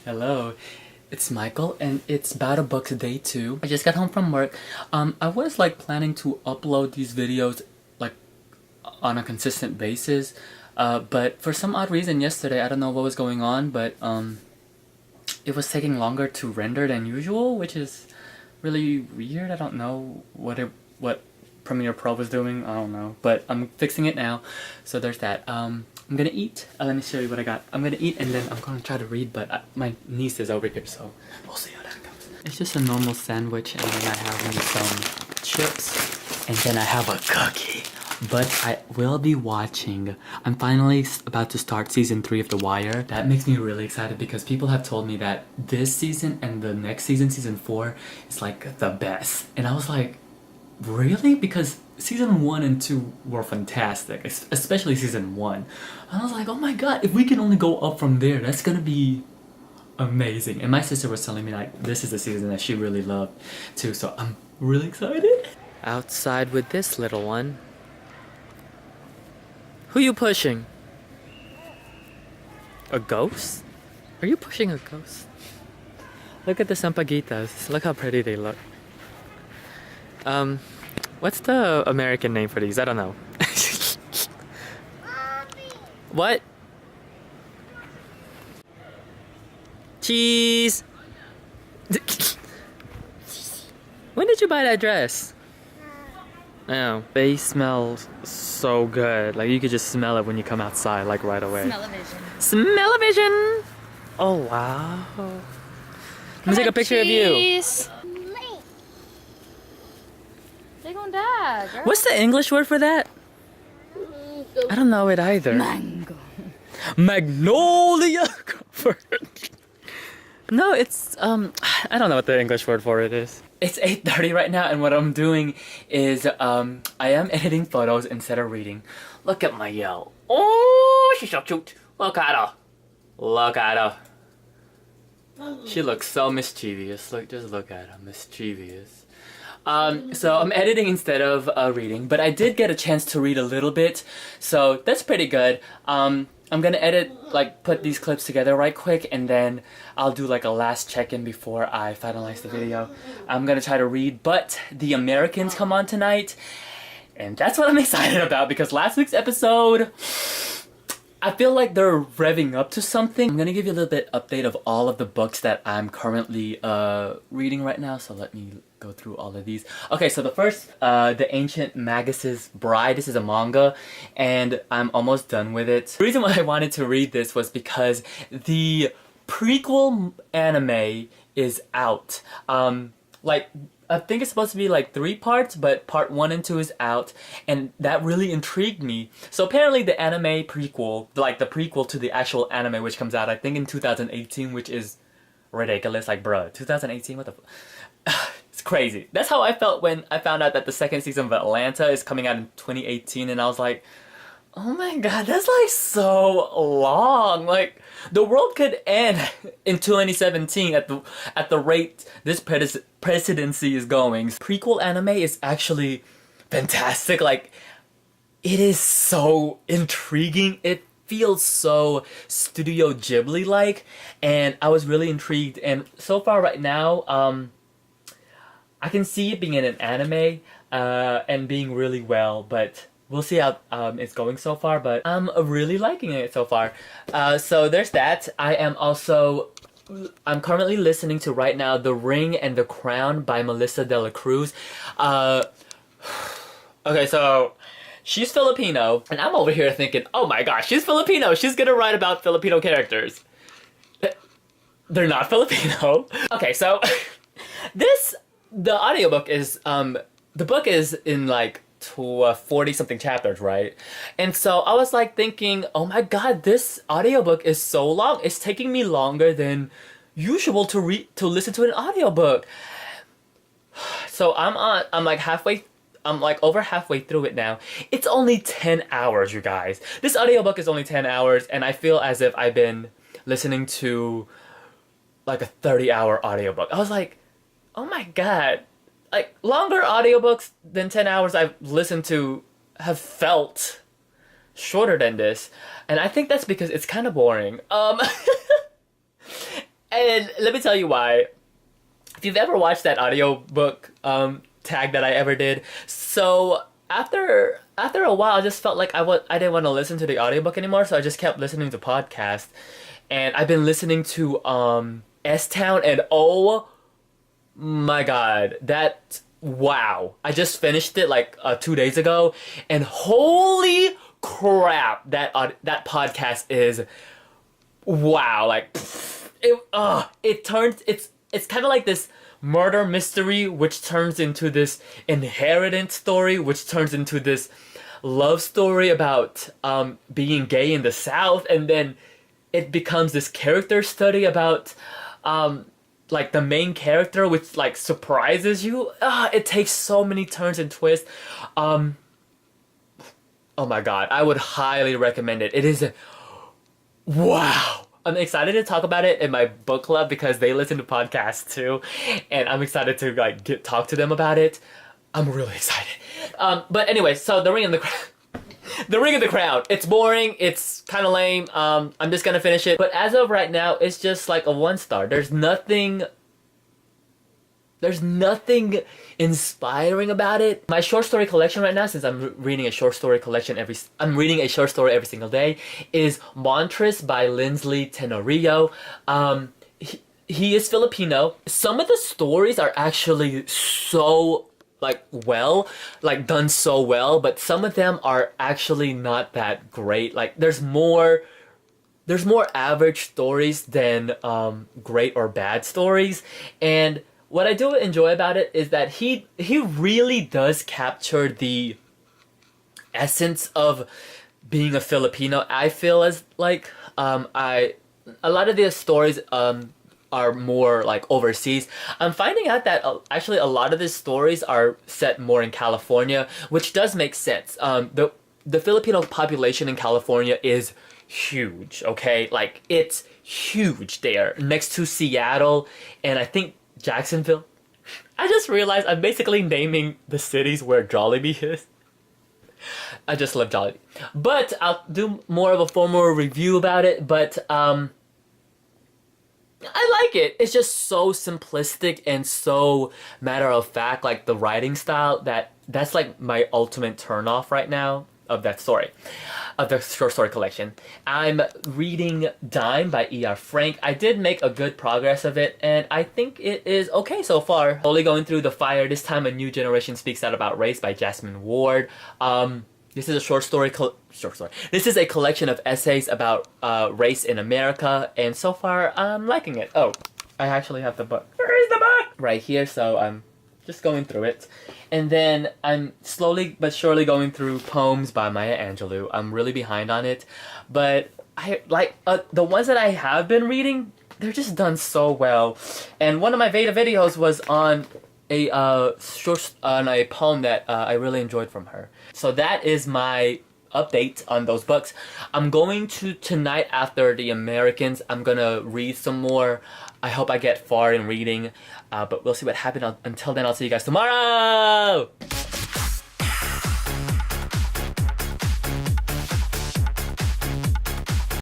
Hello, it's Michael and it's Battle Books Day 2. I just got home from work. I was like planning to upload these videos like on a consistent basis. But for some odd reason yesterday, I don't know what was going on, but it was taking longer to render than usual, which is really weird. I don't know what Premiere Pro was doing. I don't know, but I'm fixing it now. So there's that. I'm gonna eat. Let me show you what I got. I'm gonna eat and then I'm gonna try to read, but my niece is over here, so we'll see how that goes. It's just a normal sandwich, and then I have me some chips, and then I have a cookie. But I will be watching. I'm finally about to start season 3 of The Wire. That makes me really excited because people have told me that this season and the next season, season 4, is like the best. And I was like, really? Because season 1 and 2 were fantastic, especially season 1. I was like, oh my god, if we can only go up from there, that's gonna be amazing. And my sister was telling me like this is the season that she really loved too, so I'm really excited. Outside with this little one. Who you pushing? A ghost? Are you pushing a ghost? Look at the sampaguitas. Look how pretty they look. What's the American name for these? I don't know. What? Cheese! When did you buy that dress? Oh, they smell so good. Like you could just smell it when you come outside, like right away. Smell-o-vision. Smell-o-vision! Oh wow. Let me take a picture of you. They're gonna die, girl. What's the English word for that? I don't know it either. Mango. Magnolia! No, it's, I don't know what the English word for it is. It's 8:30 right now, and what I'm doing is, I am editing photos instead of reading. Look at my yell. Oh, she's so cute. Look at her. Look at her. She looks so mischievous. Just look at her. Mischievous. So I'm editing instead of reading, but I did get a chance to read a little bit, so that's pretty good. I'm gonna edit, like, put these clips together right quick, and then I'll do like a last check-in before I finalize the video. I'm gonna try to read, but The Americans come on tonight, and that's what I'm excited about, because last week's episode, I feel like they're revving up to something. I'm gonna give you a little bit update of all of the books that I'm currently reading right now, so let me go through all of these. Okay, so the first, The Ancient Magus's Bride. This is a manga, and I'm almost done with it. The reason why I wanted to read this was because the prequel anime is out. Like, I think it's supposed to be like 3 parts, but part 1 and 2 is out, and that really intrigued me. So apparently the anime prequel, like the prequel to the actual anime, which comes out I think in 2018, which is ridiculous. Like, bruh, 2018, what the it's crazy. That's how I felt when I found out that the second season of Atlanta is coming out in 2018, and I was like, oh my god, that's like so long. Like, the world could end in 2017 at the rate this presidency is going. Prequel anime is actually fantastic. Like, it is so intriguing. It feels so Studio Ghibli-like, and I was really intrigued. And so far right now, I can see it being in an anime and being really well, but we'll see how it's going so far, but I'm really liking it so far. So there's that. I'm currently listening to right now The Ring and the Crown by Melissa de la Cruz. Okay, so she's Filipino, and I'm over here thinking, oh my gosh, she's Filipino. She's gonna write about Filipino characters. They're not Filipino. Okay, so the audiobook is, the book is in like 40 something chapters, right? And so I was like thinking, oh my god, this audiobook is so long. It's taking me longer than usual to listen to an audiobook. So I'm like over halfway through it now. It's only 10 hours, you guys. This audiobook is only 10 hours, and I feel as if I've been listening to like a 30-hour audiobook. I was like, oh my god. Like, longer audiobooks than 10 hours I've listened to have felt shorter than this. And I think that's because it's kind of boring. And let me tell you why. If you've ever watched that audiobook tag that I ever did, so after a while, I just felt like I didn't want to listen to the audiobook anymore, so I just kept listening to podcasts. And I've been listening to S-Town, and oh my god, wow. I just finished it like 2 days ago, and holy crap, that podcast is wow. Like it's kind of like this murder mystery, which turns into this inheritance story, which turns into this love story about being gay in the South, and then it becomes this character study about like the main character, which like surprises you. It takes so many turns and twists. Oh my god, I would highly recommend it. It is wow. I'm excited to talk about it in my book club because they listen to podcasts too, and I'm excited to like talk to them about it. I'm really excited. But anyway, so The Ring of the Crown. The Ring of the Crown. It's boring. It's kind of lame. I'm just gonna finish it. But as of right now, it's just like a 1-star. There's nothing inspiring about it. My short story collection right now, since I'm reading a short story collection every single day, is Montres by Litsy Tenorio. He is Filipino. Some of the stories are actually so done so well, but some of them are actually not that great. Like there's more average stories than great or bad stories. And what I do enjoy about it is that he really does capture the essence of being a Filipino. I feel as like a lot of these stories are more like overseas. I'm finding out that actually a lot of these stories are set more in California, which does make sense. The Filipino population in California is huge, okay? Like it's huge there, next to Seattle and I think Jacksonville. I just realized I'm basically naming the cities where Jollibee is. I just love Jollibee. But I'll do more of a formal review about it, but I like it. It's just so simplistic and so matter of fact, like the writing style, that's like my ultimate turnoff right now of that story, of the short story collection. I'm reading Dime by E.R. Frank. I did make a good progress of it, and I think it is okay so far. Slowly going through The Fire, This Time a New Generation Speaks Out About Race by Jasmine Ward. This is a short story. This is a collection of essays about race in America, and so far I'm liking it. Oh, I actually have the book. Where is the book? Right here, so I'm just going through it. And then I'm slowly but surely going through Poems by Maya Angelou. I'm really behind on it, but I like the ones that I have been reading. They're just done so well. And one of my Veda videos was on a poem that I really enjoyed from her. So that is my update on those books. I'm going to tonight after The Americans. I'm gonna read some more. I hope I get far in reading, but we'll see what happens. Until then, I'll see you guys tomorrow!